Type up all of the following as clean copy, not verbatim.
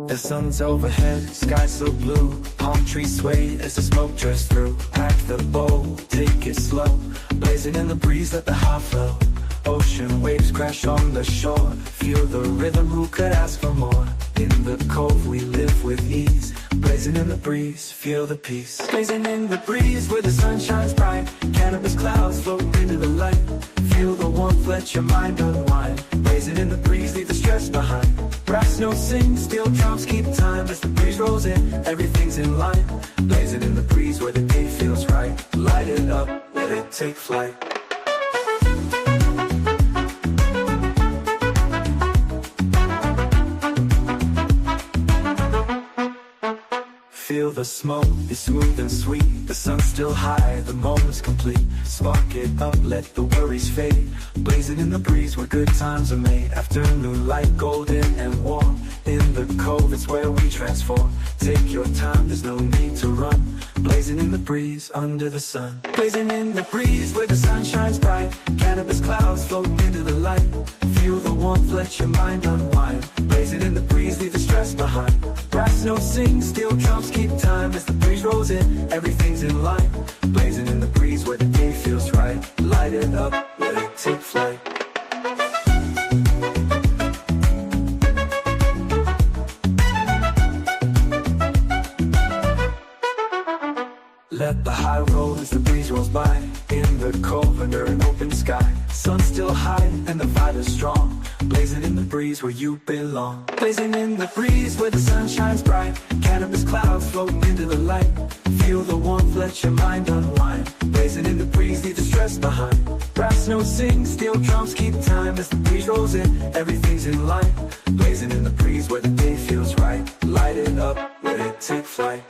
The sun's overhead, sky so blue. Palm trees sway as the smoke drifts through. Pack the bowl, take it slow. Blazing in the breeze, let the heart flow. Ocean waves crash on the shore. Feel the rhythm, who could ask for more? In the cove we live with ease. Blazing in the breeze, feel the peace. Blazing in the breeze where the sun shines bright. Cannabis clouds float into the light. Feel the warmth, let your mind unwind. Blazing in the breeze, leave the stress behind. Brass notes sing, steel drums keep time. As the breeze rolls in, everything's in line. Blazing in the breeze where the day feels right. Light it up, let it take flight. Feel the smoke, it's smooth and sweet. The sun's still high, the moment's complete. Spark it up, let the worries fade. Blazing in the breeze where good times are made. Afternoon light, golden and warm. In the cove, it's where we transform. Take your time, there's no need to run. Blazing in the breeze, under the sun. Blazing in the breeze where the sun shines bright. Cannabis clouds float into the light. Feel the warmth, let your mind unwind. Blazing in the breeze, leave the stress behind. Brass notes sing, steel drums keep time. As the breeze rolls in, everything's in line. Blazing in the breeze where the day feels right. Light it up, let it take flight. Let the high roll as the breeze rolls by. In the cove under an open sky. Sun's still high and the vibe is strong. Blazing in the breeze where you belong. Blazing in the breeze where the sun shines bright. Cannabis clouds floating into the light. Feel the warmth, let your mind unwind. Blazing in the breeze, leave the stress behind. Brass notes sing, steel drums keep time. As the breeze rolls in, everything's in line. Blazing in the breeze where the day feels right. Light it up, let it take flight.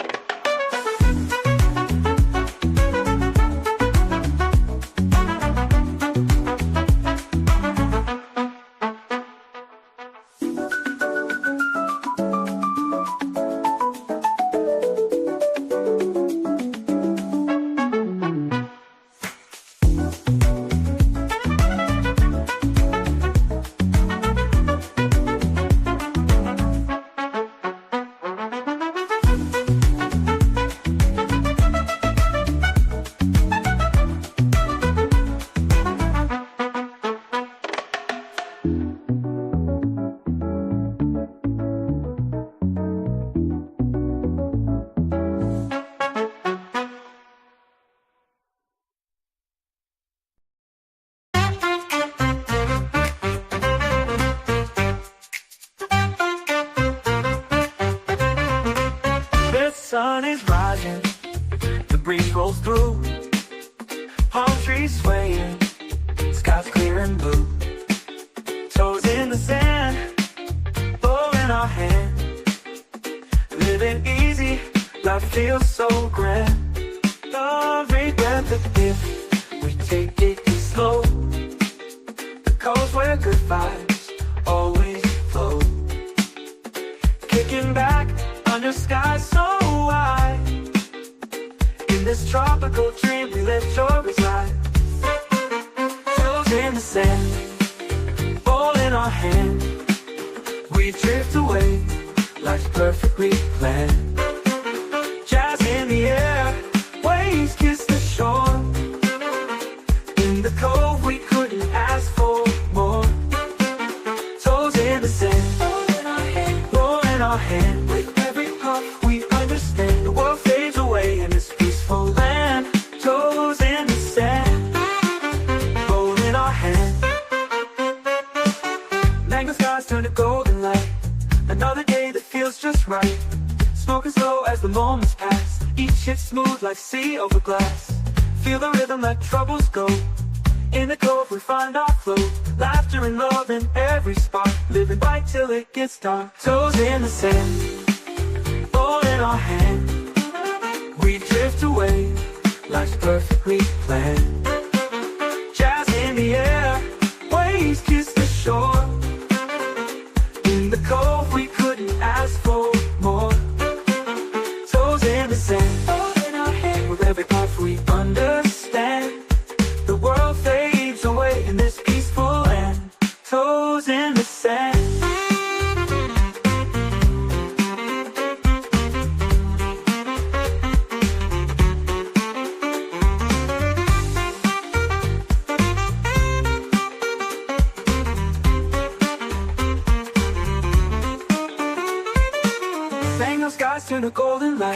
Sun is rising, the breeze rolls through. Palm trees swaying, sky's clear and blue. Toes in the sand, bowl in our hand. Living easy, life feels so grand. Every breath a gift, we take it slow. The coast where good vibes always flow. Kicking back under skies so wide. In this tropical dream we let joy reside. Toes in the sand, ball in our hand. We drift away, life's perfectly planned. Jazz in the air, waves kiss the shore. In the cove we couldn't ask for more. Toes in the sand, ball in our hand, ball in our hand. We understand the world fades away in this peaceful land. Toes in the sand, bowl in our hand. Mango skies turn to golden light. Another day that feels just right. Smoking slow as the moments pass. Each hit smooth like sea over glass. Feel the rhythm, let troubles go. In the cove we find our flow. Laughter and love in every spark. Living right till it gets dark. Toes in the sand, in our hand, we drift away, life's perfectly planned. Jazz in the air, waves kiss the shore.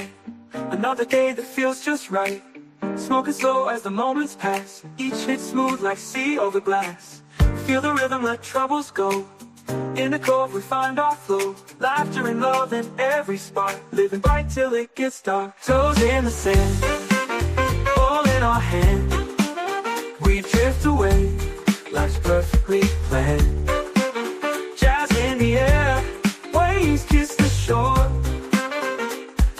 night. Another day that feels just right. Smoking slow as the moments pass. Each hit smooth like sea over glass. Feel the rhythm, let troubles go. In the cove we find our flow. Laughter and love in every spark. Living bright till it gets dark. Toes in the sand, all in our hand. We drift away, life's perfectly planned. Jazz in the air, waves kiss the shore.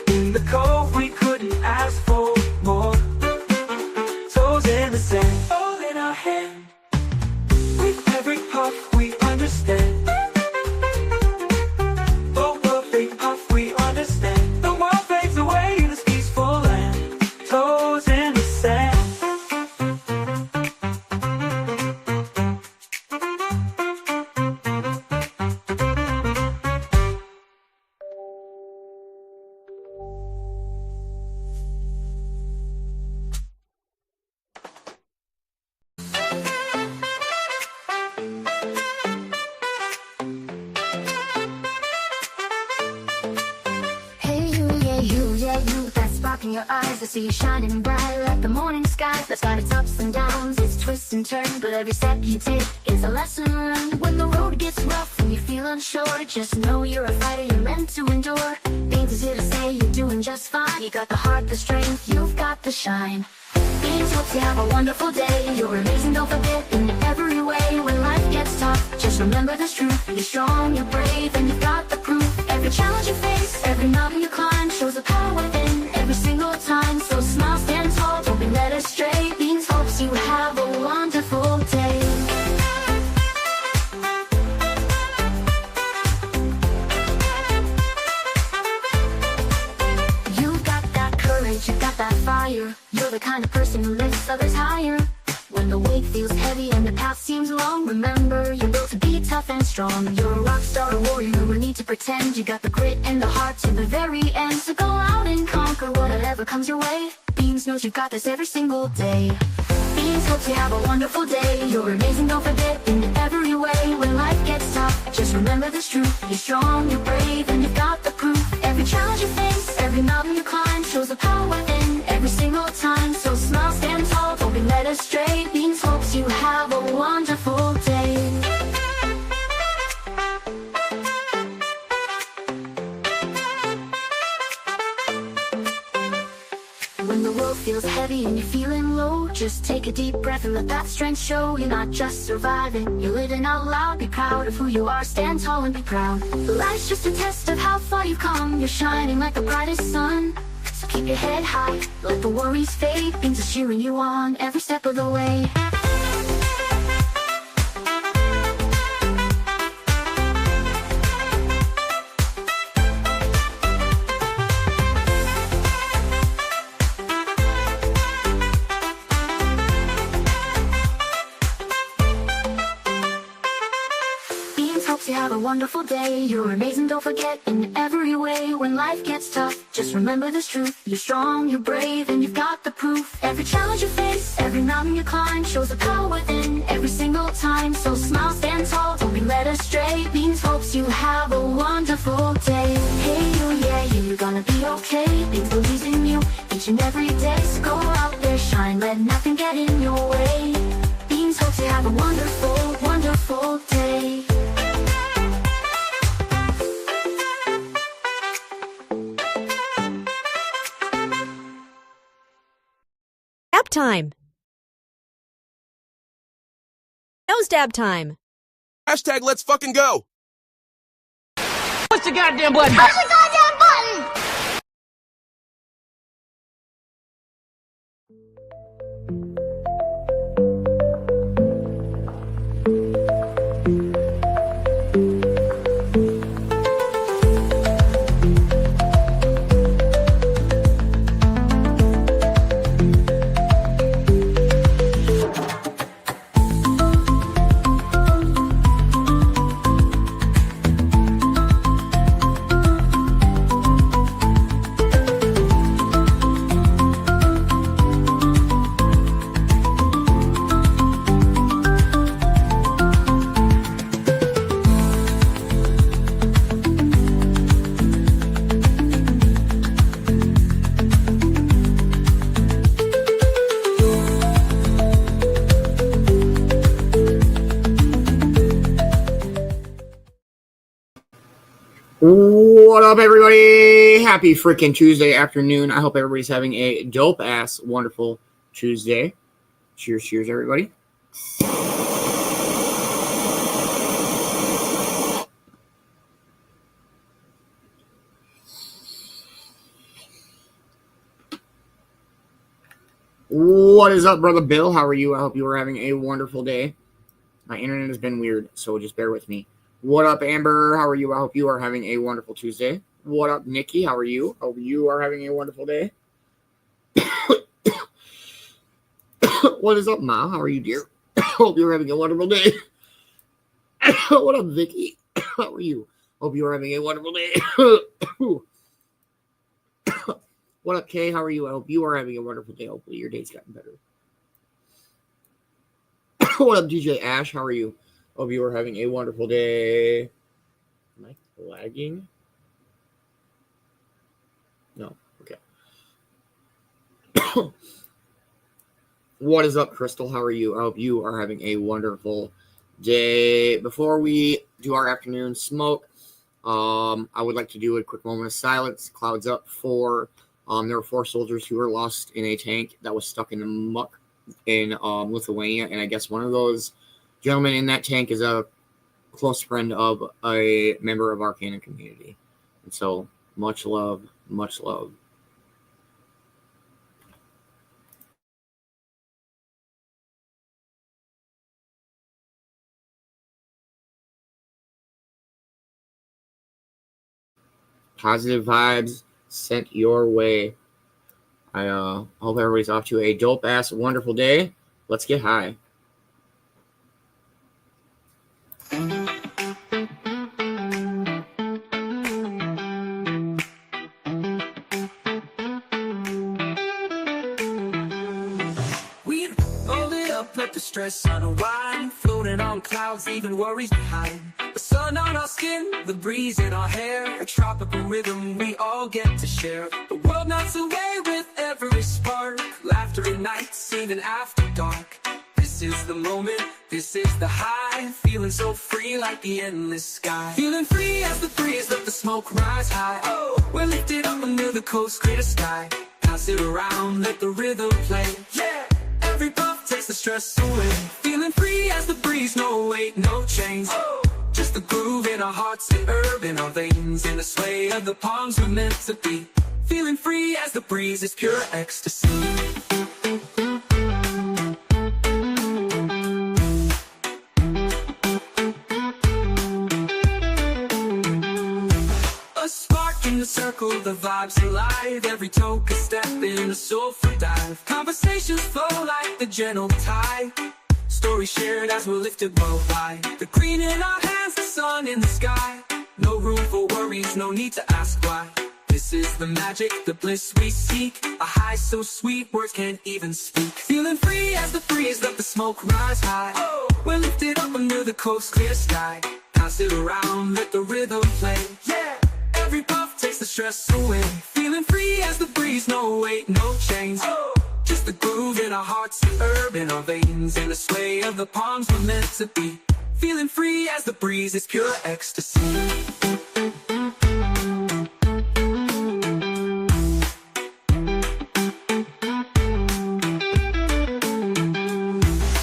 In the cove we couldn't ask for more. Toes in the sand, all in our hand. With every puff we understand. Oh, every puff we understand. The world fades away in this peaceful land. Toes in the sand. In your eyes, I see you shining bright like the morning sky. That's got its ups and downs, its twists and turns, but every step you take is a lesson learned. When the road gets rough and you feel unsure, just know you're a fighter, you're meant to endure. Beans is here to say you're doing just fine. You got the heart, the strength, you've got the shine. Beans hopes you have a wonderful day. You're amazing, don't forget, in every way. When life gets tough, just remember this truth. You're strong, you're brave, and you've got the proof. Every challenge you face, every mountain you climb, shows the power within every single time. So smile, stand tall, don't be led astray. Beans hopes you have a wonderful day. You got that courage, you got that fire. You're the kind of person who lifts others higher. When the weight feels heavy and the path seems long, remember you're built to be tough and strong. You're a rock star, a warrior, no need to pretend. You got the grit and the heart to the very end. So go out and conquer whatever comes your way. Beans knows you've got this every single day. Beans hopes you have a wonderful day. You're amazing, don't forget, in every way. When life gets tough, just remember this truth. You're strong, you're brave, and you've got the proof. Every challenge you face, every mountain you climb, shows the power within every single time. So smile, stand tall, don't be led astray. Beans hopes you have a wonderful day. When the world feels heavy and you're feeling low, just take a deep breath and let that strength show. You're not just surviving, you're living out loud. Be proud of who you are, stand tall and be proud. Life's just a test of how far you've come. You're shining like the brightest sun. So keep your head high, let the worries fade. Beans are cheering you on every step of the way. You have a wonderful day. You're amazing, don't forget, in every way. When life gets tough, just remember this truth. You're strong, you're brave, and you've got the proof. Every challenge you face, every mountain you climb, shows the power within every single time. So smile, stand tall, don't be led astray. Beans hopes you have a wonderful day. Hey you, yeah, you're gonna be okay. Beans believes in you each and every day. So go out there, shine, let nothing get in your way. Beans hopes you have a wonderful, wonderful day. Time. Nose dab time. Hashtag let's fucking go. Push the goddamn button. Push the goddamn button. up, everybody? Happy freaking Tuesday afternoon. I hope everybody's having a dope-ass, wonderful Tuesday. Cheers, cheers, everybody. What is up, Brother Bill? How are you? I hope you are having a wonderful day. My internet has been weird, so just bear with me. What up, Amber? How are you? I hope you are having a wonderful Tuesday. What up, Nikki? How are you? Hope you are having a wonderful day. What is up, Ma? How are you, dear? Hope you're having a wonderful day. What up, Vicky? How are you? Hope you are having a wonderful day. What up, Kay? How are you? I hope you are having a wonderful day. Hopefully your day's gotten better. What up, DJ Ash? How are you? Hope you are having a wonderful day. Am I lagging? No. Okay. What is up, Crystal? How are you? I hope you are having a wonderful day. Before we do our afternoon smoke, I would like to do a quick moment of silence. Clouds up for there were 4 soldiers who were lost in a tank that was stuck in the muck in Lithuania, and I guess one of those gentlemen in that tank is a close friend of a member of our canon community. And so, much love, much love. Positive vibes sent your way. I hope everybody's off to a dope-ass, wonderful day. Let's get high. We hold it up, let the stress unwind. Floating on clouds, leaving worries behind. The sun on our skin, the breeze in our hair. A tropical rhythm we all get to share. The world melts away with every spark. Laughter ignites even after dark. This is the moment, this is the high. Feeling so free like the endless sky. Feeling free as the breeze, let the smoke rise high. Oh, we're lifted up under the coast, clear sky. Pass it around, let the rhythm play. Yeah, every puff takes the stress away. Feeling free as the breeze, no weight, no chains. Oh, just the groove in our hearts and herb in our veins. In the sway of the palms we're meant to be. Feeling free as the breeze is pure ecstasy. A spark in the circle, the vibes alive. Every toe a step in a soulful dive. Conversations flow like the gentle tide. Stories shared as we're lifted worldwide. The green in our hands, the sun in the sky. No room for worries, no need to ask why. This is the magic, the bliss we seek. A high so sweet, words can't even speak. Feeling free as the breeze, let the smoke rise high. Oh, we're lifted up under the coast, clear sky. Pass it around, let the rhythm play. Yeah, every puff takes the stress away. Feeling free as the breeze, no weight, no chains. Oh, just the groove in our hearts, the herb in our veins. In the sway of the palms we're meant to be. Feeling free as the breeze is pure ecstasy.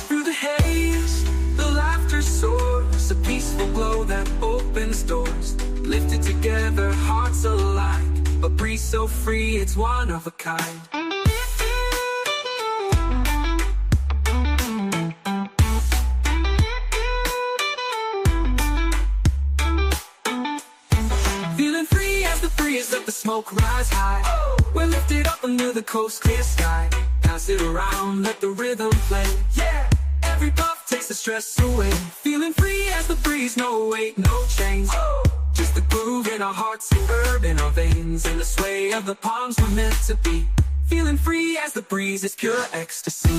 Through the haze, the laughter soars. A peaceful glow that opens doors. Lifted together, hearts alike. A breeze so free, it's one of a kind. Let the smoke rise high. Oh, we're lifted up under the coast, clear sky. Pass it around, let the rhythm play. Yeah, every puff takes the stress away. Feeling free as the breeze, no weight, no chains. Oh, just the groove in our hearts, the herb in our veins. In the sway of the palms we're meant to be. Feeling free as the breeze is pure ecstasy.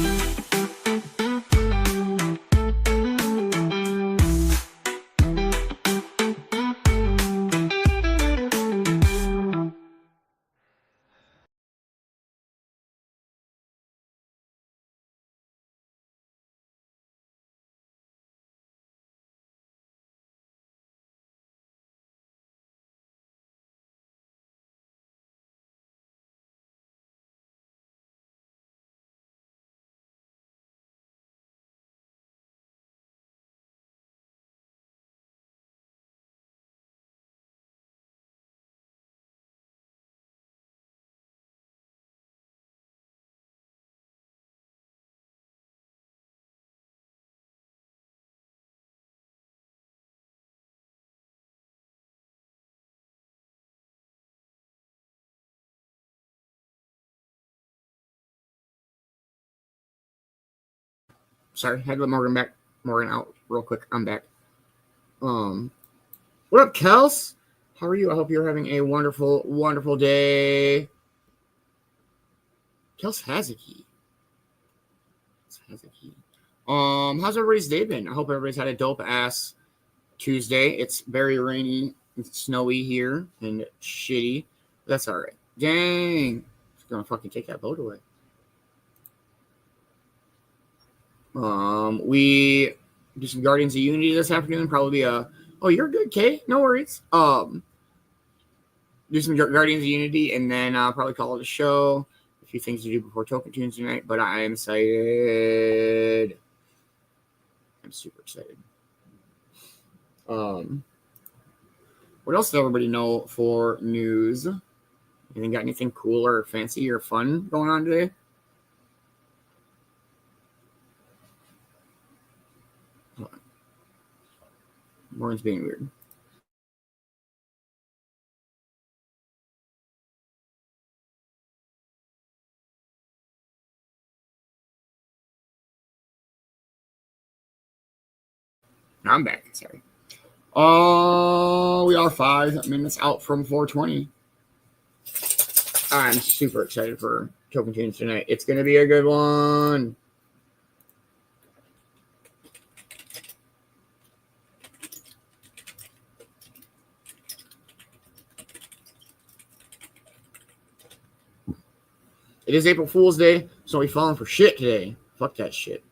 Sorry, had to let Morgan out real quick. I'm back. What up, Kels? How are you? I hope you're having a wonderful, wonderful day. Kels has a key. How's everybody's day been? I hope everybody's had a dope ass Tuesday. It's very rainy and snowy here and shitty. That's all right. Dang. It's gonna fucking take that boat away. We do some Guardians of Unity this afternoon. Probably oh, you're good, Kay. No worries. Do some Guardians of Unity and then probably call it a show. A few things to do before Token Tunes tonight, but I am excited. I'm super excited. What else does everybody know for news? Anything got anything cool or fancy or fun going on today? Morgan's being weird. I'm back. Sorry. Oh, we are 5 minutes out from 420. I'm super excited for Token Tunes tonight. It's going to be a good one. It is April Fool's Day, so we falling for shit today. Fuck that shit.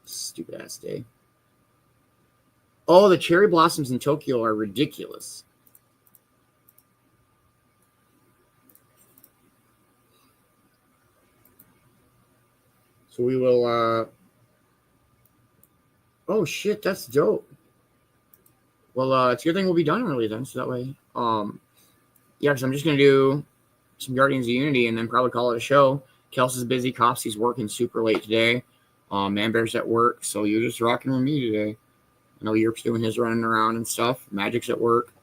Stupid ass day. Oh, the cherry blossoms in Tokyo are ridiculous. So we will, oh shit, that's dope. Well, it's a good thing we'll be done early then, so that way, yeah, because I'm just going to do some Guardians of Unity and then probably call it a show. Kelsey's busy. Copsy's working super late today. Man Bear's at work, so you're just rocking with me today. I know Europe's doing his running around and stuff. Magic's at work.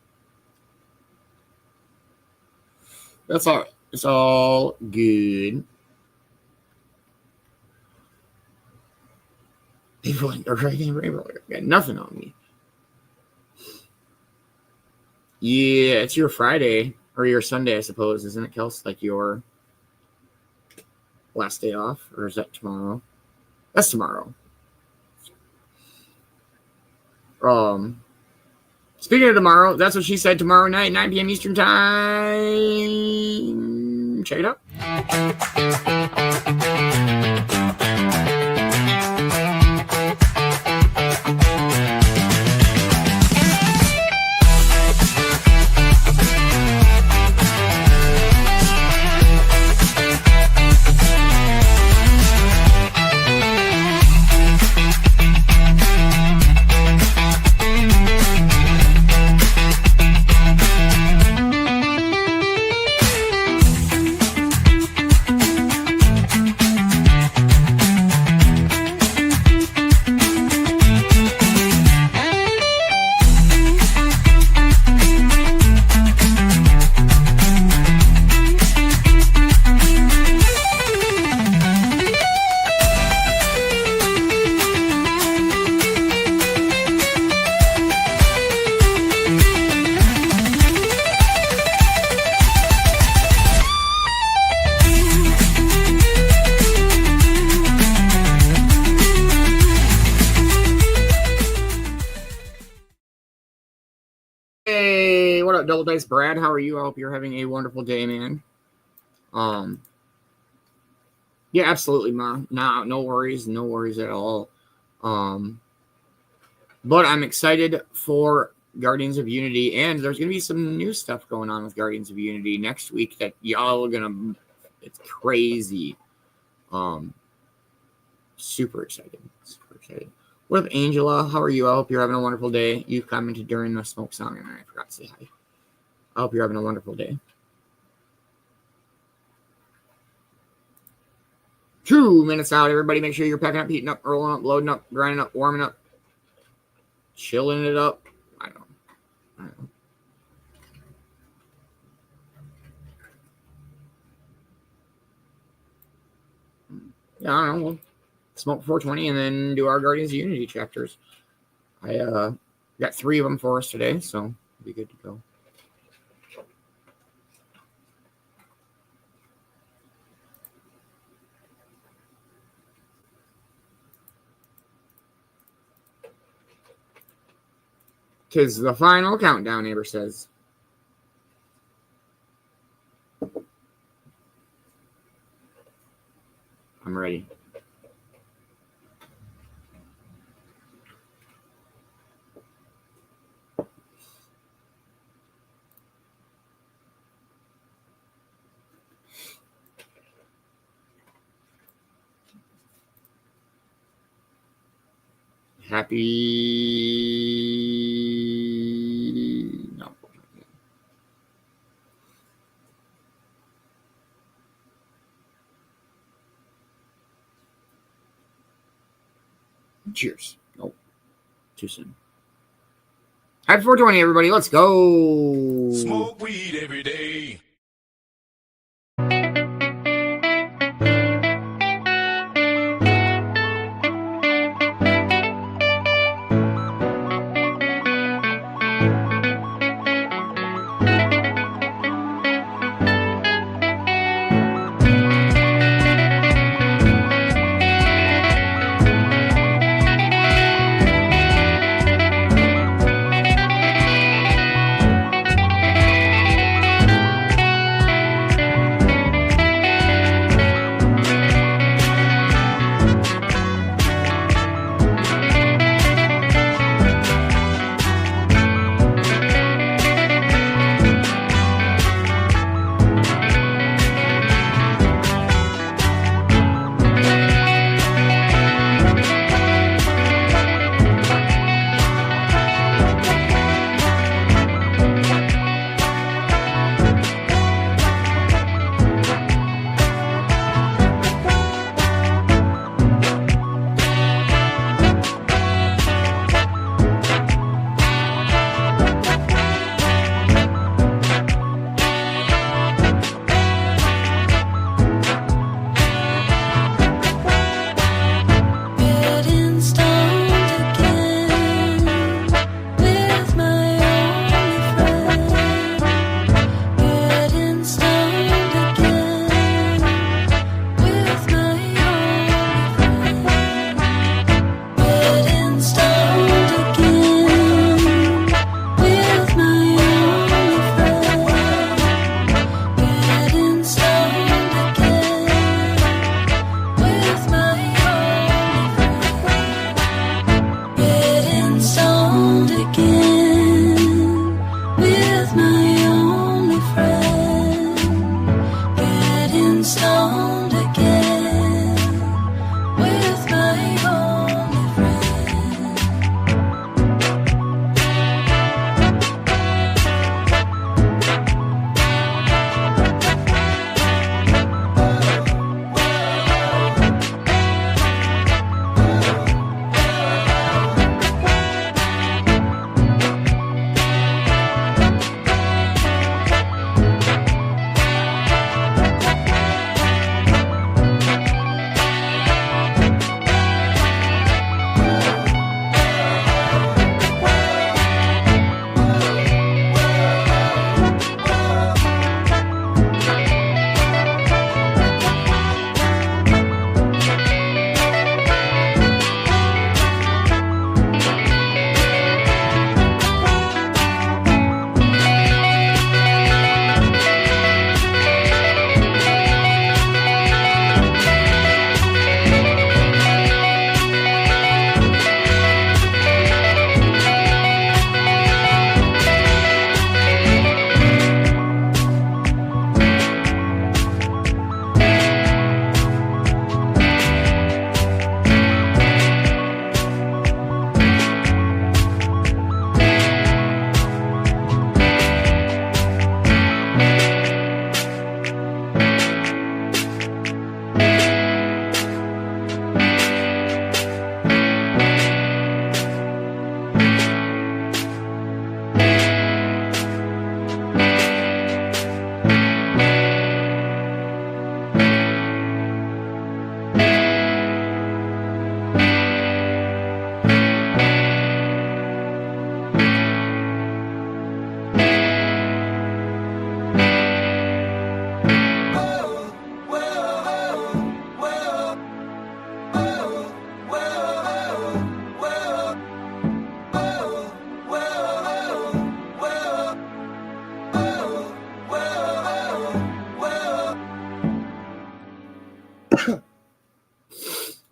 That's all. It's all good. People are got nothing on me. Yeah, it's your Friday or your Sunday, I suppose, isn't it, Kels? Like your last day off, or is that tomorrow? That's tomorrow. Speaking of tomorrow, that's what she said. Tomorrow night, 9 p.m. Eastern time. Check it out. Double Dice Brad, how are you? I hope you're having a wonderful day, man. Yeah, absolutely, Mom. Nah, no worries at all. But I'm excited for Guardians of Unity, and there's gonna be some new stuff going on with Guardians of Unity next week that y'all are gonna. It's crazy. Super excited. What up, Angela? How are you? I hope you're having a wonderful day. You commented during the smoke song, and I forgot to say hi. I hope you're having a wonderful day. 2 minutes out. Everybody make sure you're packing up, heating up, rolling up, loading up, grinding up, warming up, chilling it up. I don't know. Yeah, I don't know. Smoke 420, and then do our Guardians of Unity chapters. I got 3 of them for us today, so we'll be good to go. Tis the final countdown, Neighbor says. I'm ready. Happy... No. Cheers. Nope. Too soon. Happy 420, everybody. Let's go. Smoke weed every day.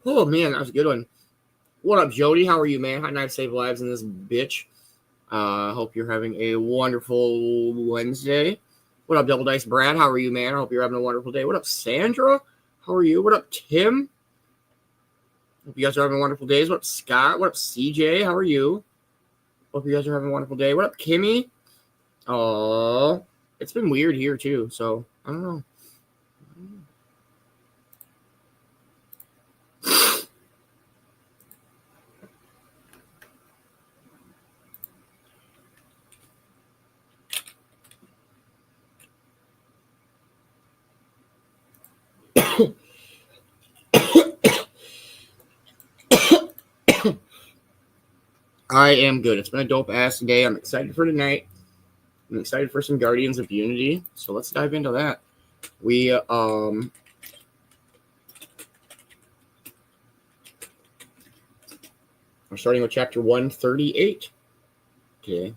Oh, man, that was a good one. What up, Jody? How are you, man? Hot Night Save Lives in this bitch. Hope you're having a wonderful Wednesday. What up, Double Dice Brad? How are you, man? I hope you're having a wonderful day. What up, Sandra? How are you? What up, Tim? Hope you guys are having wonderful days. What up, Scott? What up, CJ? How are you? Hope you guys are having a wonderful day. What up, Kimmy? Oh, it's been weird here, too, so I don't know. I am good. It's been a dope-ass day. I'm excited for tonight. I'm excited for some Guardians of Unity, so let's dive into that. We're starting with chapter 138. Okay.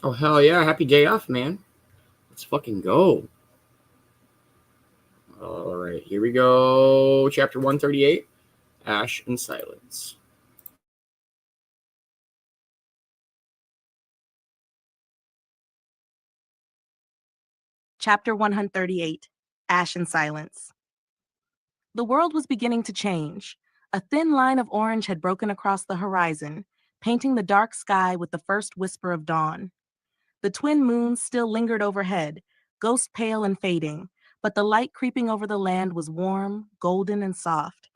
Oh, hell yeah. Happy day off, man. Let's fucking go. All right, here we go. Chapter 138, Ash and Silence. Chapter 138, Ash and Silence. The world was beginning to change. A thin line of orange had broken across the horizon, painting the dark sky with the first whisper of dawn. The twin moons still lingered overhead, ghost pale and fading, but the light creeping over the land was warm, golden, and soft.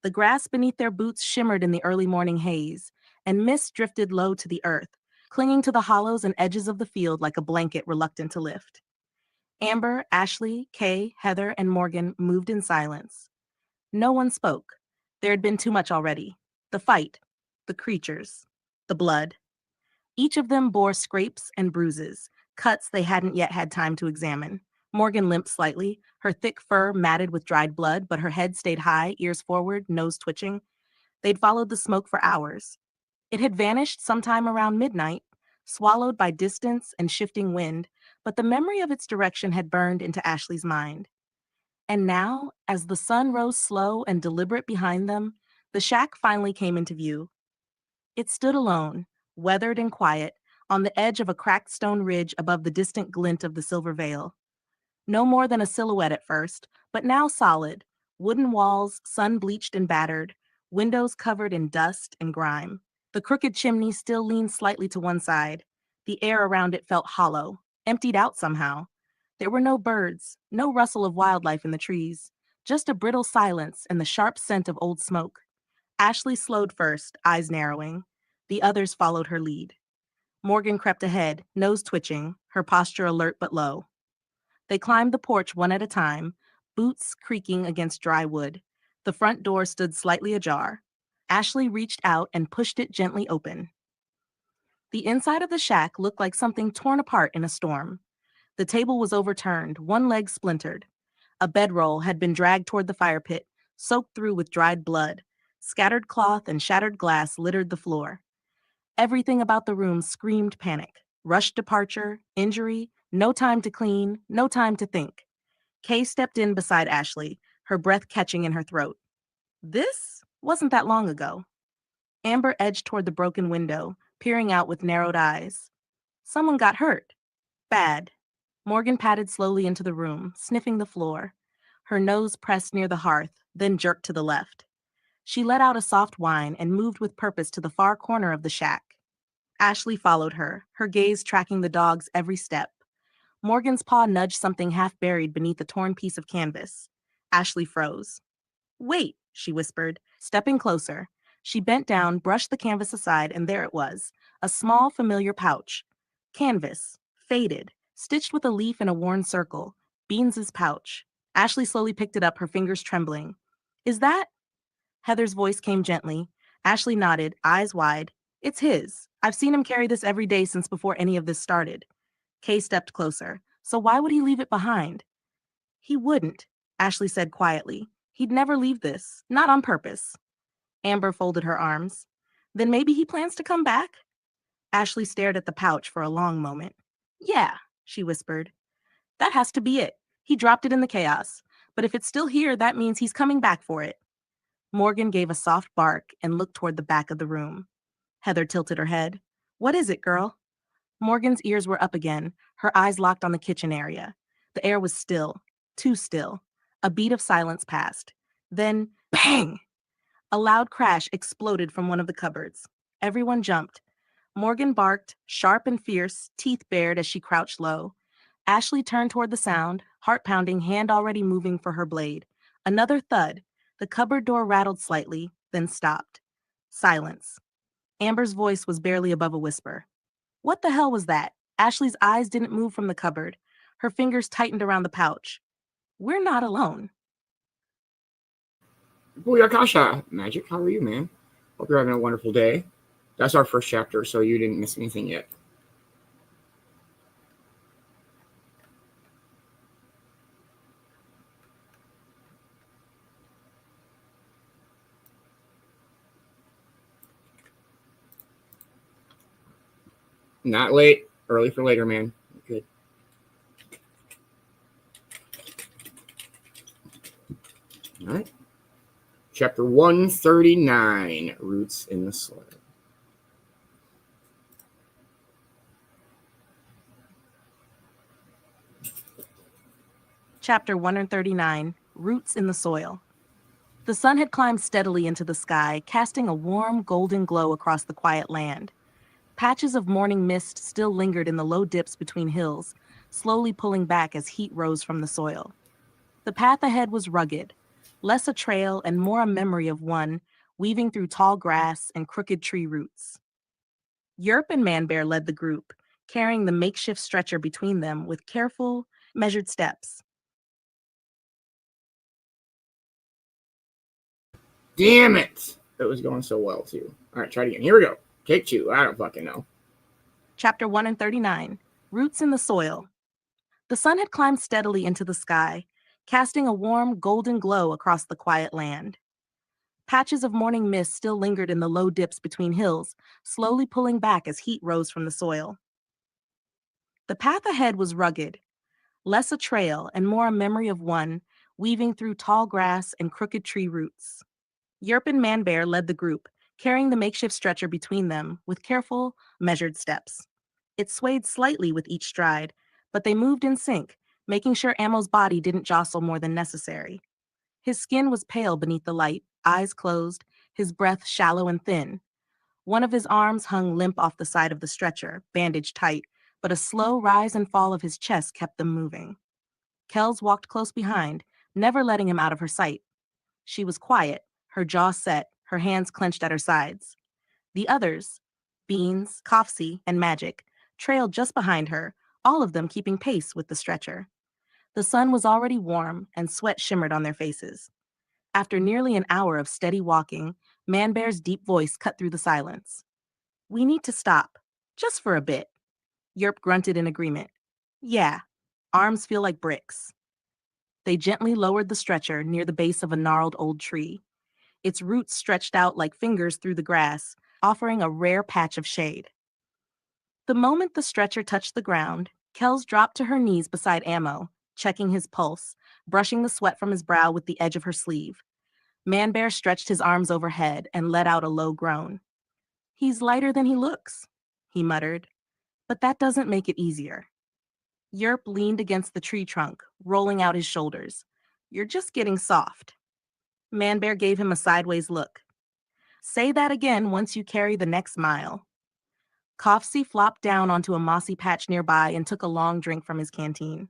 The grass beneath their boots shimmered in the early morning haze, and mist drifted low to the earth, clinging to the hollows and edges of the field like a blanket reluctant to lift. Amber, Ashley, Kay, Heather, and Morgan moved in silence. No one spoke. There had been too much already. The fight, the creatures, the blood. Each of them bore scrapes and bruises, cuts they hadn't yet had time to examine. Morgan limped slightly, her thick fur matted with dried blood, but her head stayed high, ears forward, nose twitching. They'd followed the smoke for hours. It had vanished sometime around midnight, swallowed by distance and shifting wind, but the memory of its direction had burned into Ashley's mind. And now, as the sun rose slow and deliberate behind them, the shack finally came into view. It stood alone, weathered and quiet, on the edge of a cracked stone ridge above the distant glint of the Silver Vale. No more than a silhouette at first, but now solid, wooden walls sun-bleached and battered, windows covered in dust and grime. The crooked chimney still leaned slightly to one side. The air around it felt hollow, emptied out somehow. There were no birds, no rustle of wildlife in the trees, just a brittle silence and the sharp scent of old smoke. Ashley slowed first, eyes narrowing. The others followed her lead. Morgan crept ahead, nose twitching, her posture alert but low. They climbed the porch one at a time, boots creaking against dry wood. The front door stood slightly ajar. Ashley reached out and pushed it gently open. The inside of the shack looked like something torn apart in a storm. The table was overturned, one leg splintered. A bedroll had been dragged toward the fire pit, soaked through with dried blood. Scattered cloth and shattered glass littered the floor. Everything about the room screamed panic. Rushed departure, injury, no time to clean, no time to think. Kay stepped in beside Ashley, her breath catching in her throat. This wasn't that long ago. Amber edged toward the broken window, peering out with narrowed eyes. Someone got hurt. Bad. Morgan padded slowly into the room, sniffing the floor. Her nose pressed near the hearth, then jerked to the left. She let out a soft whine and moved with purpose to the far corner of the shack. Ashley followed her, her gaze tracking the dog's every step. Morgan's paw nudged something half buried beneath a torn piece of canvas. Ashley froze. "Wait," she whispered, stepping closer. She bent down, brushed the canvas aside, and there it was, a small, familiar pouch. Canvas, faded, stitched with a leaf in a worn circle. Beans's pouch. Ashley slowly picked it up, her fingers trembling. "Is that?" Heather's voice came gently. Ashley nodded, eyes wide. "It's his. I've seen him carry this every day since before any of this started." Kay stepped closer. "So why would he leave it behind?" "He wouldn't," Ashley said quietly. "He'd never leave this. Not on purpose." Amber folded her arms. "Then maybe he plans to come back?" Ashley stared at the pouch for a long moment. "Yeah," she whispered. "That has to be it. He dropped it in the chaos. But if it's still here, that means he's coming back for it. Morgan gave a soft bark and looked toward the back of the room. Heather tilted her head. What is it, girl? Morgan's ears were up again, her eyes locked on the kitchen area. The air was still, too still. A beat of silence passed. Then, bang! A loud crash exploded from one of the cupboards. Everyone jumped. Morgan barked, sharp and fierce, teeth bared as she crouched low. Ashley turned toward the sound, heart pounding, hand already moving for her blade. Another thud. The cupboard door rattled slightly, then stopped. Silence. Amber's voice was barely above a whisper. What the hell was that? Ashley's eyes didn't move from the cupboard. Her fingers tightened around the pouch. We're not alone. Booyakasha! Magic, how are you, man? Hope you're having a wonderful day. That's our first chapter, so you didn't miss anything yet. Not late. Early for later, man. Good. All right. Chapter 139, Roots in the Soil. Chapter 139, Roots in the Soil. The sun had climbed steadily into the sky, casting a warm, golden glow across the quiet land. Patches of morning mist still lingered in the low dips between hills, slowly pulling back as heat rose from the soil. The path ahead was rugged, less a trail and more a memory of one, weaving through tall grass and crooked tree roots. Yerp and Man-Bear led the group, carrying the makeshift stretcher between them with careful, measured steps. Damn it! It was going so well, too. All right, try it again. Here we go. Take 2. I don't fucking know. Chapter 139, Roots in the Soil. The sun had climbed steadily into the sky, casting a warm, golden glow across the quiet land. Patches of morning mist still lingered in the low dips between hills, slowly pulling back as heat rose from the soil. The path ahead was rugged, less a trail and more a memory of one, weaving through tall grass and crooked tree roots. Yerp and Man-Bear led the group, carrying the makeshift stretcher between them with careful, measured steps. It swayed slightly with each stride, but they moved in sync, making sure Ammo's body didn't jostle more than necessary. His skin was pale beneath the light, eyes closed, his breath shallow and thin. One of his arms hung limp off the side of the stretcher, bandaged tight, but a slow rise and fall of his chest kept them moving. Kells walked close behind, never letting him out of her sight. She was quiet, her jaw set, her hands clenched at her sides. The others, Beans, Cove-style, and Magic, trailed just behind her, all of them keeping pace with the stretcher. The sun was already warm, and sweat shimmered on their faces. After nearly an hour of steady walking, Man-Bear's deep voice cut through the silence. We need to stop, just for a bit. Yerp grunted in agreement. Yeah, arms feel like bricks. They gently lowered the stretcher near the base of a gnarled old tree. Its roots stretched out like fingers through the grass, offering a rare patch of shade. The moment the stretcher touched the ground, Kells dropped to her knees beside Ammo, checking his pulse, brushing the sweat from his brow with the edge of her sleeve. Man-Bear stretched his arms overhead and let out a low groan. He's lighter than he looks, he muttered, but that doesn't make it easier. Yerp leaned against the tree trunk, rolling out his shoulders. You're just getting soft. Man-Bear gave him a sideways look. Say that again once you carry the next mile. Cove-style flopped down onto a mossy patch nearby and took a long drink from his canteen.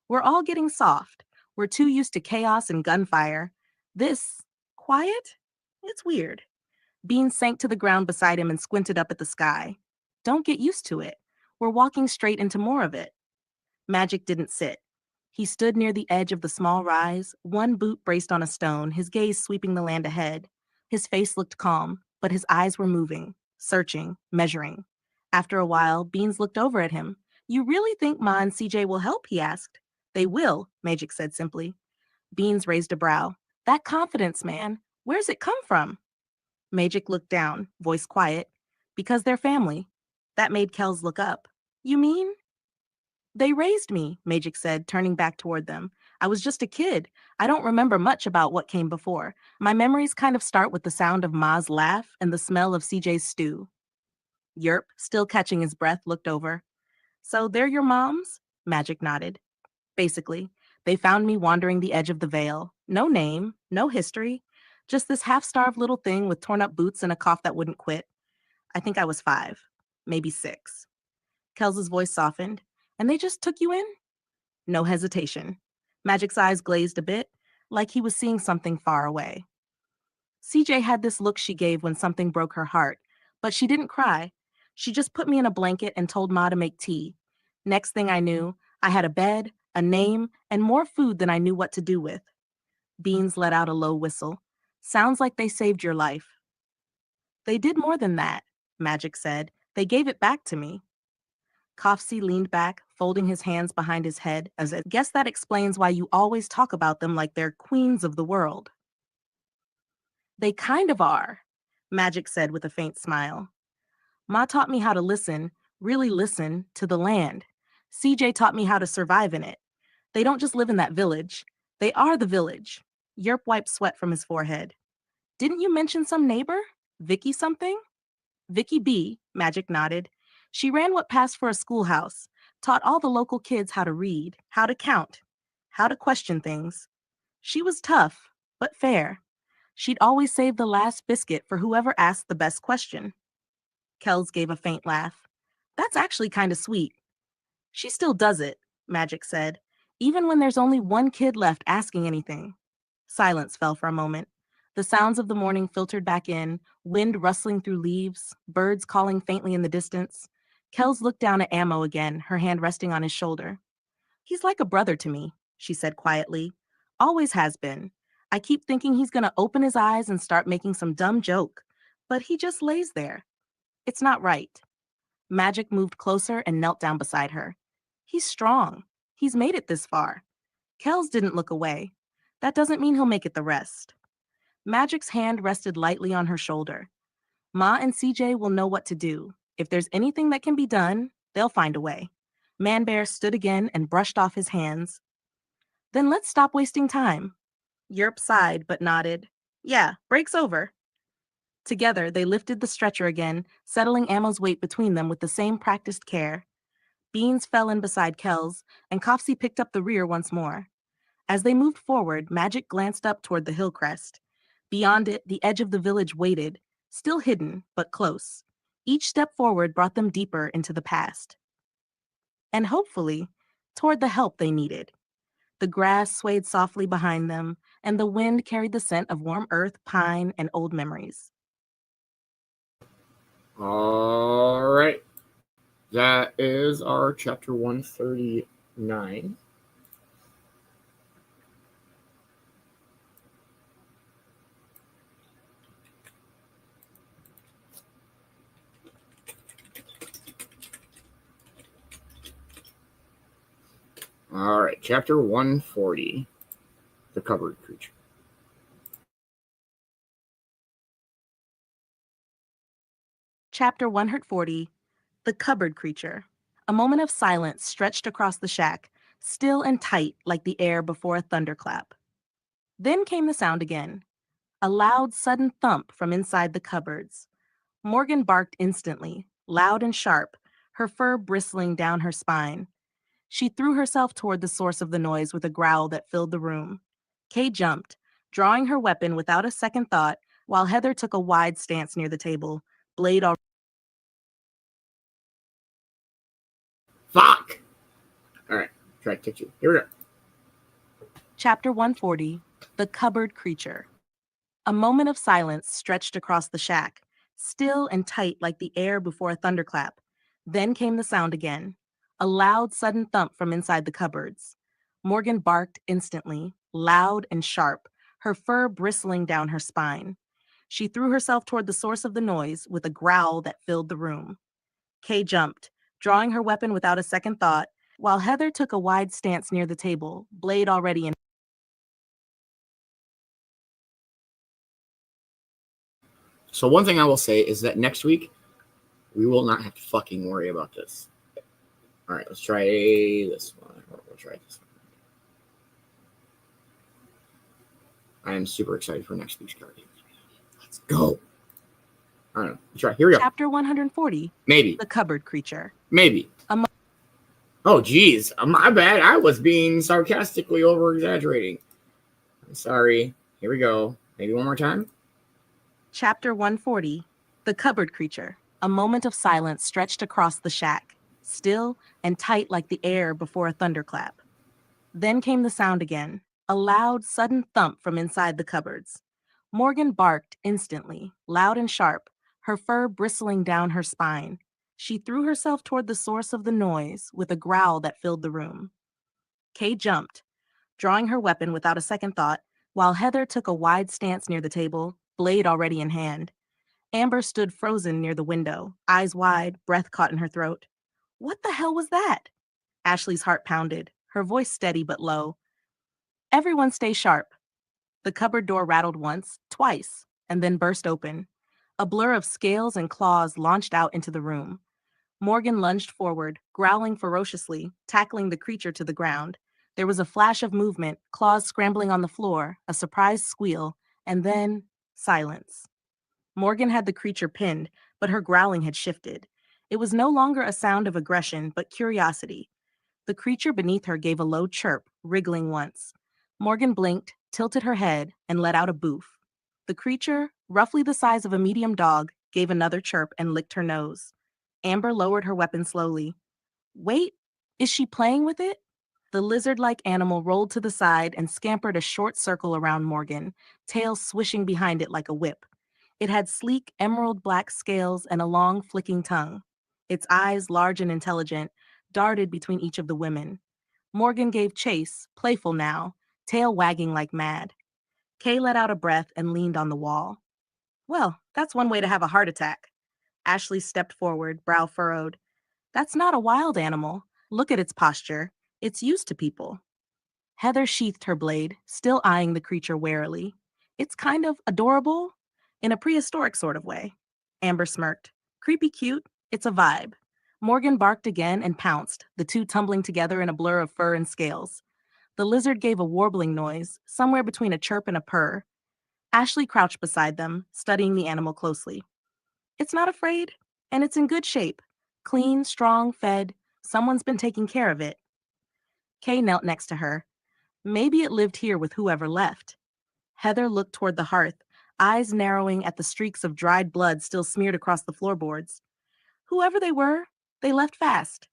We're all getting soft. We're too used to chaos and gunfire. This, quiet? It's weird. Beans sank to the ground beside him and squinted up at the sky. Don't get used to it. We're walking straight into more of it. Magic didn't sit. He stood near the edge of the small rise, one boot braced on a stone, his gaze sweeping the land ahead. His face looked calm, but his eyes were moving, searching, measuring. After a while, Beans looked over at him. You really think Ma and CJ will help? He asked. They will, Magic said simply. Beans raised a brow. That confidence, man. Where's it come from? Magic looked down, voice quiet. Because they're family. That made Kells look up. You mean? They raised me, Magic said, turning back toward them. I was just a kid. I don't remember much about what came before. My memories kind of start with the sound of Ma's laugh and the smell of CJ's stew. Yerp, still catching his breath, looked over. So they're your moms? Magic nodded. Basically, they found me wandering the edge of the veil. No name, no history, just this half-starved little thing with torn-up boots and a cough that wouldn't quit. I think I was 5, maybe 6. Kels's voice softened. And they just took you in? No hesitation. Magic's eyes glazed a bit, like he was seeing something far away. CJ had this look she gave when something broke her heart, but she didn't cry. She just put me in a blanket and told Ma to make tea. Next thing I knew, I had a bed, a name, and more food than I knew what to do with. Beans let out a low whistle. Sounds like they saved your life. They did more than that, Magic said. They gave it back to me. Cove-style leaned back, folding his hands behind his head, as I guess that explains why you always talk about them like they're queens of the world. They kind of are, Magic said with a faint smile. Ma taught me how to listen, really listen, to the land. CJ taught me how to survive in it. They don't just live in that village. They are the village. Yerp wiped sweat from his forehead. Didn't you mention some neighbor? Vicky something? Vicky B, Magic nodded. She ran what passed for a schoolhouse, taught all the local kids how to read, how to count, how to question things. She was tough, but fair. She'd always save the last biscuit for whoever asked the best question. Kels gave a faint laugh. That's actually kind of sweet. She still does it, Magic said, even when there's only one kid left asking anything. Silence fell for a moment. The sounds of the morning filtered back in, wind rustling through leaves, birds calling faintly in the distance. Kels looked down at Ammo again, her hand resting on his shoulder. He's like a brother to me, she said quietly. Always has been. I keep thinking he's going to open his eyes and start making some dumb joke, but he just lays there. It's not right. Magic moved closer and knelt down beside her. He's strong. He's made it this far. Kels didn't look away. That doesn't mean he'll make it the rest. Magic's hand rested lightly on her shoulder. Ma and CJ will know what to do. If there's anything that can be done, they'll find a way. Man-Bear stood again and brushed off his hands. Then let's stop wasting time. Yerp sighed but nodded. Yeah, break's over. Together, they lifted the stretcher again, settling Ammo's weight between them with the same practiced care. Beans fell in beside Kels, and Cove-style picked up the rear once more. As they moved forward, Magic glanced up toward the hill crest. Beyond it, the edge of the village waited, still hidden, but close. Each step forward brought them deeper into the past. And hopefully, toward the help they needed. The grass swayed softly behind them, and the wind carried the scent of warm earth, pine, and old memories. All right. That is our chapter 139. All right, chapter 140, The Cupboard Creature. Chapter 140, The Cupboard Creature. A moment of silence stretched across the shack, still and tight like the air before a thunderclap. Then came the sound again, a loud, sudden thump from inside the cupboards. Morgan barked instantly, loud and sharp, her fur bristling down her spine. She threw herself toward the source of the noise with a growl that filled the room. Kay jumped, drawing her weapon without a second thought, while Heather took a wide stance near the table, blade already. Fuck! All right, try to catch you. Here we go. Chapter 140, The Cupboard Creature. A moment of silence stretched across the shack, still and tight like the air before a thunderclap. Then came the sound again, a loud, sudden thump from inside the cupboards. Morgan barked instantly, loud and sharp, her fur bristling down her spine. She threw herself toward the source of the noise with a growl that filled the room. Kay jumped, drawing her weapon without a second thought, while Heather took a wide stance near the table, blade already in. So one thing I will say is that next week, we will not have to fucking worry about this. All right, let's try this one. We'll try this one. I am super excited for next week's card. Let's go. I don't know. Let's try. Here we go. Chapter 140. Maybe. The Cupboard Creature. Maybe. Oh, geez. My bad. I was being sarcastically over-exaggerating. I'm sorry. Here we go. Maybe one more time. Chapter 140. The Cupboard Creature. A moment of silence stretched across the shack, still and tight like the air before a thunderclap. Then came the sound again, a loud, sudden thump from inside the cupboards. Morgan barked instantly, loud and sharp, her fur bristling down her spine. She threw herself toward the source of the noise with a growl that filled the room. Kay jumped, drawing her weapon without a second thought, while Heather took a wide stance near the table, blade already in hand. Amber stood frozen near the window, eyes wide, breath caught in her throat. What the hell was that? Ashley's heart pounded, her voice steady but low. Everyone stay sharp. The cupboard door rattled once, twice, and then burst open. A blur of scales and claws launched out into the room. Morgan lunged forward, growling ferociously, tackling the creature to the ground. There was a flash of movement, claws scrambling on the floor, a surprised squeal, and then silence. Morgan had the creature pinned, but her growling had shifted. It was no longer a sound of aggression, but curiosity. The creature beneath her gave a low chirp, wriggling once. Morgan blinked, tilted her head, and let out a boof. The creature, roughly the size of a medium dog, gave another chirp and licked her nose. Amber lowered her weapon slowly. Wait, is she playing with it? The lizard-like animal rolled to the side and scampered a short circle around Morgan, tail swishing behind it like a whip. It had sleek, emerald-black scales and a long, flicking tongue. Its eyes, large and intelligent, darted between each of the women. Morgan gave chase, playful now, tail wagging like mad. Kay let out a breath and leaned on the wall. Well, that's one way to have a heart attack. Ashley stepped forward, brow furrowed. That's not a wild animal. Look at its posture. It's used to people. Heather sheathed her blade, still eyeing the creature warily. It's kind of adorable, in a prehistoric sort of way. Amber smirked. Creepy cute, it's a vibe. Morgan barked again and pounced, the two tumbling together in a blur of fur and scales. The lizard gave a warbling noise, somewhere between a chirp and a purr. Ashley crouched beside them, studying the animal closely. It's not afraid, and it's in good shape. Clean, strong, fed. Someone's been taking care of it. Kay knelt next to her. Maybe it lived here with whoever left. Heather looked toward the hearth, eyes narrowing at the streaks of dried blood still smeared across the floorboards. Whoever they were, they left fast.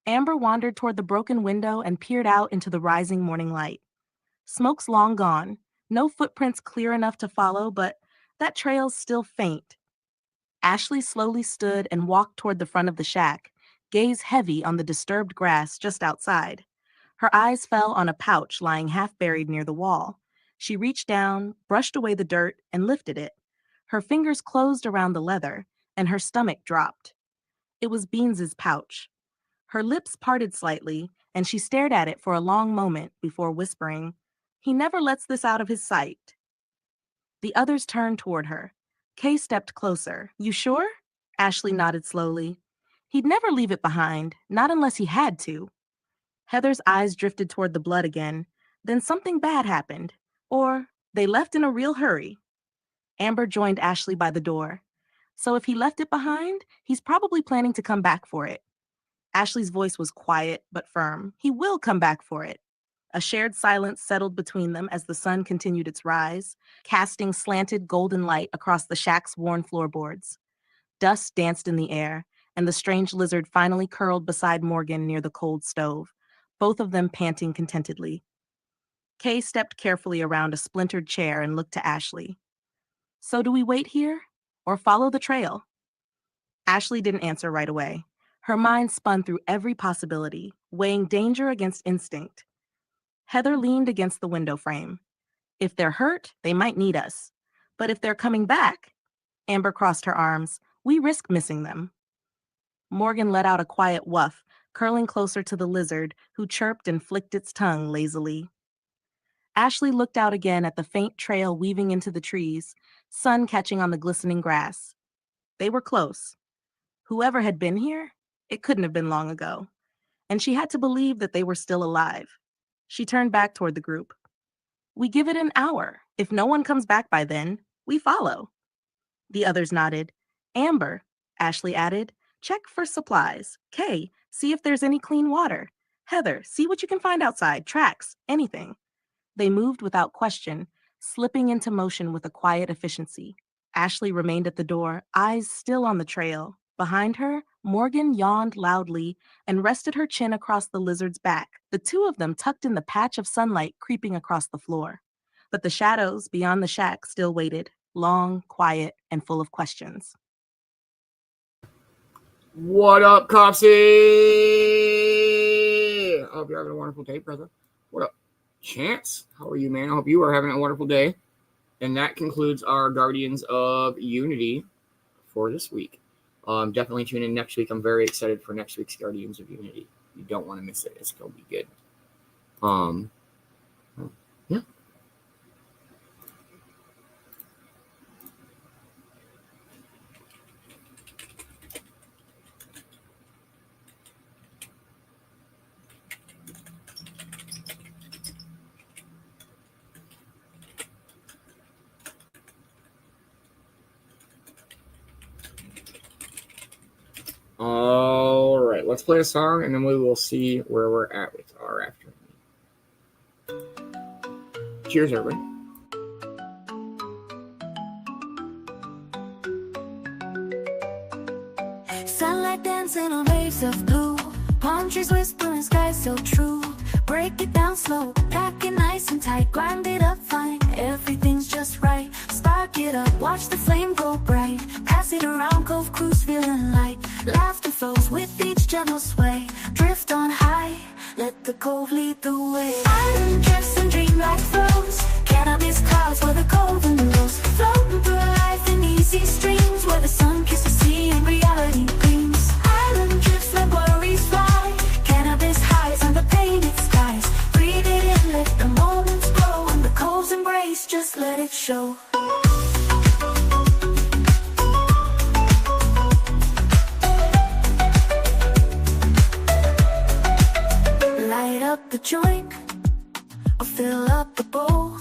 Amber wandered toward the broken window and peered out into the rising morning light. Smoke's long gone, no footprints clear enough to follow, but that trail's still faint. Ashley slowly stood and walked toward the front of the shack, gaze heavy on the disturbed grass just outside. Her eyes fell on a pouch lying half buried near the wall. She reached down, brushed away the dirt, and lifted it. Her fingers closed around the leather, and her stomach dropped. It was Beans's pouch. Her lips parted slightly, and she stared at it for a long moment before whispering, "He never lets this out of his sight." The others turned toward her. Kay stepped closer. You sure? Ashley nodded slowly. He'd never leave it behind, not unless he had to. Heather's eyes drifted toward the blood again. Then something bad happened. Or they left in a real hurry. Amber joined Ashley by the door. So if he left it behind, he's probably planning to come back for it. Ashley's voice was quiet but firm. He will come back for it. A shared silence settled between them as the sun continued its rise, casting slanted golden light across the shack's worn floorboards. Dust danced in the air, and the strange lizard finally curled beside Morgan near the cold stove, both of them panting contentedly. Kay stepped carefully around a splintered chair and looked to Ashley. So do we wait here, or follow the trail? Ashley didn't answer right away. Her mind spun through every possibility, weighing danger against instinct. Heather leaned against the window frame. If they're hurt, they might need us. But if they're coming back, Amber crossed her arms, we risk missing them. Morgan let out a quiet woof, curling closer to the lizard, who chirped and flicked its tongue lazily. Ashley looked out again at the faint trail weaving into the trees, sun catching on the glistening grass. They were close. Whoever had been here, it couldn't have been long ago. And she had to believe that they were still alive. She turned back toward the group. We give it an hour. If no one comes back by then, we follow. The others nodded. Amber, Ashley added, check for supplies. Kay, see if there's any clean water. Heather, see what you can find outside, tracks, anything. They moved without question, slipping into motion with a quiet efficiency. Ashley remained at the door, eyes still on the trail. Behind her, Morgan yawned loudly and rested her chin across the lizard's back. The two of them tucked in the patch of sunlight creeping across the floor. But the shadows beyond the shack still waited, long, quiet, and full of questions. What up, Copsy? I hope you're having a wonderful day, brother. What up, Chance? How are you, man? I hope you are having a wonderful day. And that concludes our Guardians of Unity for this week. Definitely tune in next week. I'm very excited for next week's Guardians of Unity. You don't want to miss it. It's going to be good. Yeah. All right, let's play a song, and then we will see where we're at with our afternoon. Cheers, everybody. Sunlight dancing on waves of blue, palm trees whispering, sky so true. Break it down slow, pack it nice and tight, grind it up fine, everything's just right. Spark it up, watch the flame go bright, pass it around, Cove cruise feeling light. Laughter flows with each gentle sway, drift on high, let the Cove lead the way. Island drifts and dreamlike flows, cannabis clouds where the Cove and the rose, floating through life in easy streams where the sun kisses the sea and reality gleams. Island drifts let worries fly, cannabis highs under painted skies. Breathe it in, let the moments grow, and the Cove's embrace, just let it show. Light up the joint, or fill up the bowl.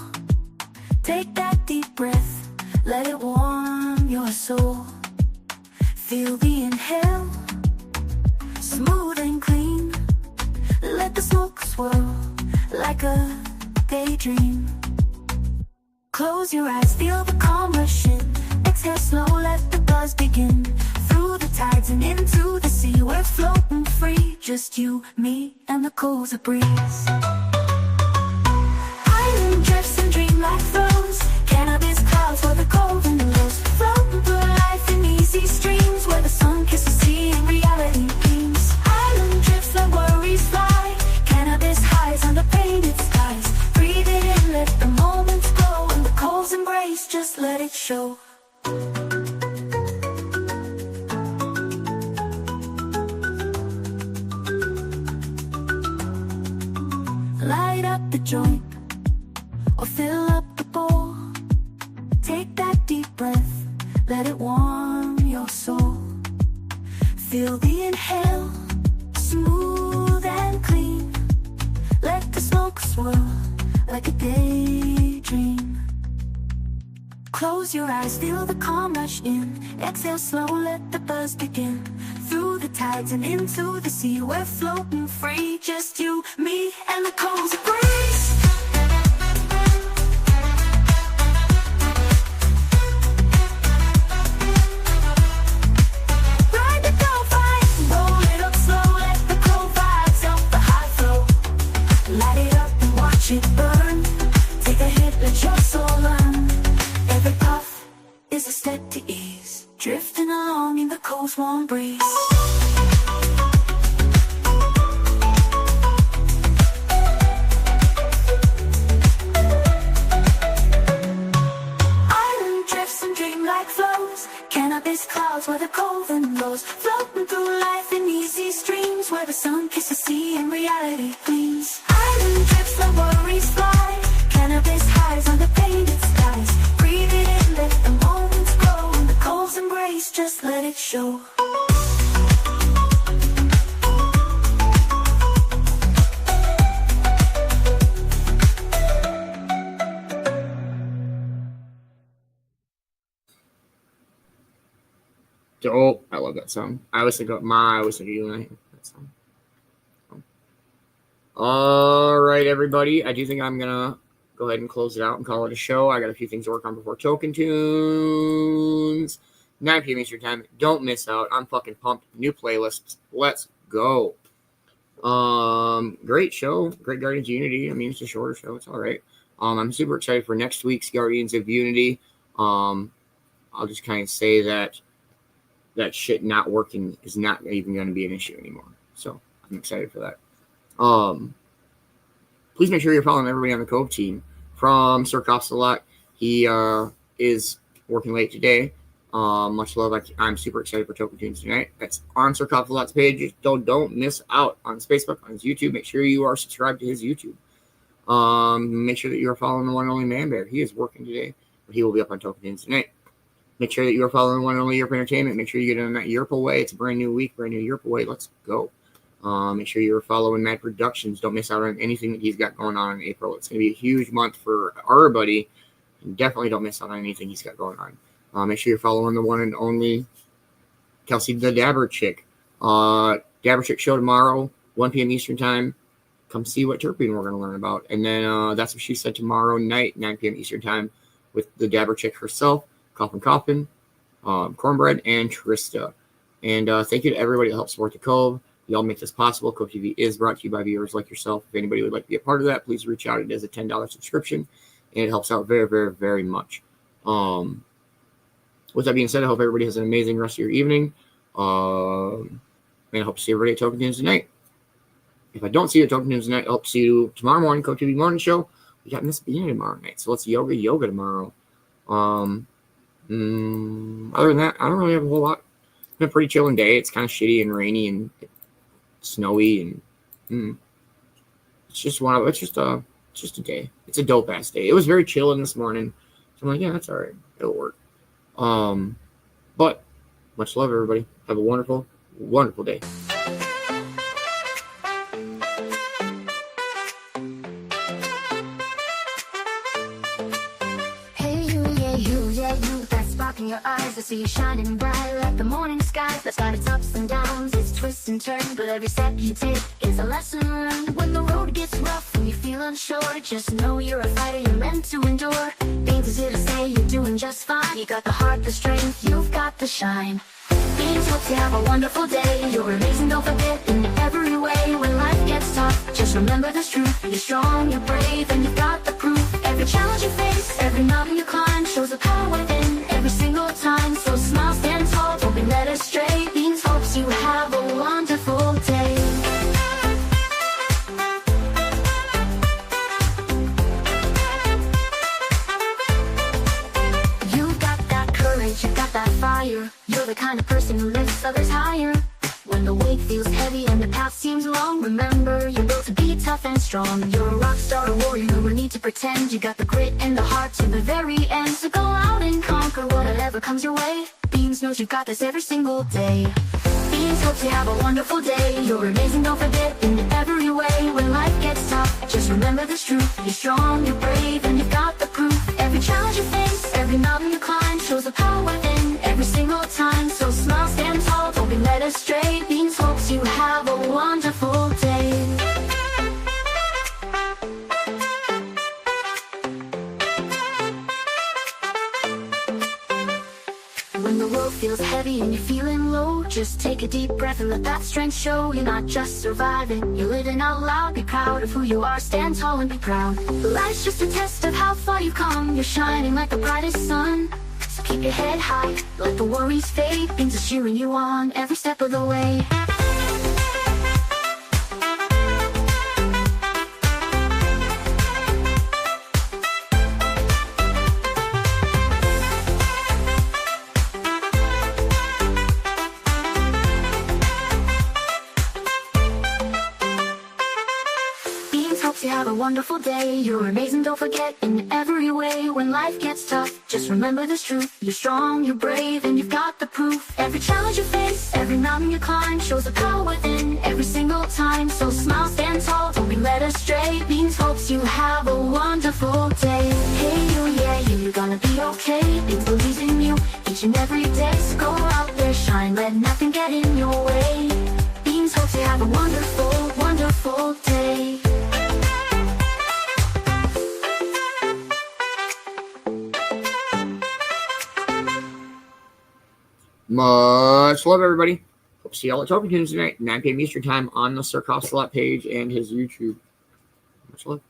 Take that deep breath, let it warm your soul. Feel the inhale, smooth and clean. Let the smoke swirl like a daydream. Close your eyes, feel the calm rush in. Exhale slow, let the buzz begin. Through the tides and into the sea, we're floating free. Just you, me, and the Cove's a breeze. Island drifts and dreamlike flows, cannabis clouds where the Cove and the rose, floating through life in easy streams where the sun kisses the sea and reality beams. Island drifts let worries fly, cannabis highs under painted skies. Breathe it in, let the moments go, and the Cove's embrace, just let it show. Light up the joint, or fill up the bowl. Take that deep breath, let it warm your soul. Feel the inhale, smooth and clean. Let the smoke swirl like a daydream. Close your eyes, feel the calm rush in. Exhale slow, let the buzz begin. Through the tides and into the sea, we're floating free. Just you, me, and the Cove's a breeze. Ride the Cove vibe, roll it up slow, let the Cove vibes up the high flow. Light it up and watch it burn. Take a hit, let your soul learn. Every puff is a step to ease, drifting along in the Cove's warm breeze. Island drifts and dreamlike flows, cannabis clouds where the Cove and rose, floating through life in easy streams where the sun kisses the sea and reality gleams. Island drifts let worries fly, cannabis highs under painted skies. Breathe it in, let the moments grow, and the Cove's embrace, just let it show. dope. I love that song. I always think of Ma. I always think of you when I hear that song. All right, everybody. I do think I'm gonna go ahead and close it out and call it a show. I got a few things to work on before Token Tunes. 9 p.m. Eastern Time. Don't miss out. I'm fucking pumped. New playlists. Let's go. Great show. Great Guardians of Unity. I mean, it's a shorter show. It's all right. I'm super excited for next week's Guardians of Unity. I'll just kind of say that shit not working is not even going to be an issue anymore. So I'm excited for that. Please make sure you're following everybody on the Cove team. From Sir Coughs a lot. He is working late today. Much love. I'm super excited for Token Tunes tonight. That's on Sir Coughs a lot's page. Don't miss out on his Facebook, on his YouTube. Make sure you are subscribed to his YouTube. Make sure that you are following the one and only Man Bear. He is working today, but he will be up on Token Tunes tonight. Make sure that you are following one and only Europe Entertainment. Make sure you get on that Europe Away. It's a brand new week, brand new Europe Away. Let's go. Make sure you're following Mad Productions. Don't miss out on anything that he's got going on in April. It's going to be a huge month for everybody. And definitely don't miss out on anything he's got going on. Make sure you're following the one and only Kelsey the Dabber Chick. Dabber Chick show tomorrow, 1 p.m. Eastern Time. Come see what terpene we're going to learn about. And then That's What She Said tomorrow night, 9 p.m. Eastern Time, with the Dabber Chick herself, Coffin, Cornbread, and Trista. And thank you to everybody that helped support the Cove. Y'all make this possible. Cove-TV is brought to you by viewers like yourself. If anybody would like to be a part of that, please reach out. It is a $10 subscription, and it helps out very, very, very much. With that being said, I hope everybody has an amazing rest of your evening. And I hope to see everybody at Token Tunes tonight. If I don't see you at Token Tunes tonight, I hope to see you tomorrow morning, Cove-TV morning show. We got Miss Beanie tomorrow night, so let's yoga tomorrow. Other than that, I don't really have a whole lot. It's been a pretty chilling day. It's kind of shitty and rainy and snowy, and it's just a day. It's a dope ass day. It was very chilling this morning, so I'm like, yeah, that's all right. It'll work. But much love, everybody. Have a wonderful, wonderful day. Hey, you, yeah, you, that spark in your eyes. I see you shining bright like the morning sky. That's got its ups and downs, its twists and turns, but every step you take is a lesson learned. When the road gets rough and you feel unsure, just know you're a fighter, you're meant to endure. Beans is here to say you're doing just fine. You got the heart, the strength, you've got the shine. Beans hopes you have a wonderful day. You're amazing, don't forget, in every way. When life gets tough, just remember this truth. You're strong, you're brave, and you've got the proof. Every challenge you face, every mountain you climb, shows the power within every single time. So smile, stand tall, don't be led astray. Beans hopes you have a wonderful day. You got that fire. You're the kind of person who lifts others higher. When the weight feels heavy and the path seems long, remember you're built to be tough and strong. You're a rock star, a warrior, no need to pretend. You got the grit and the heart to the very end. So go out and conquer whatever comes your way. Beans knows you got this every single day. Beans hopes you have a wonderful day. You're amazing, don't forget, in every way. When life gets tough, just remember this truth. You're strong, you're brave, and you've got the proof. Every challenge you face, every mountain you climb, shows the power within every single time. So smile, stand tall, don't be led astray. Beans hopes you have a wonderful day. When the world feels heavy and you're feeling low, just take a deep breath and let that strength show. You're not just surviving, you're living out loud. Be proud of who you are, stand tall and be proud. Life's just a test of how far you've come. You're shining like the brightest sun. So keep your head high, let the worries fade. Things are cheering you on every step of the way. You have a wonderful day. You're amazing, don't forget, in every way. When life gets tough, just remember this truth. You're strong, you're brave, and you've got the proof. Every challenge you face, every mountain you climb, shows the power within every single time. So smile, stand tall, don't be led astray. Beans hopes you have a wonderful day. Hey you, yeah, you're gonna be okay. Beans believes in you each and every day. So go out there, shine. Much love, everybody. Hope to see y'all at Token Tunes tonight, 9 p.m. Eastern Time on the Sir Costa page and his YouTube. Much love.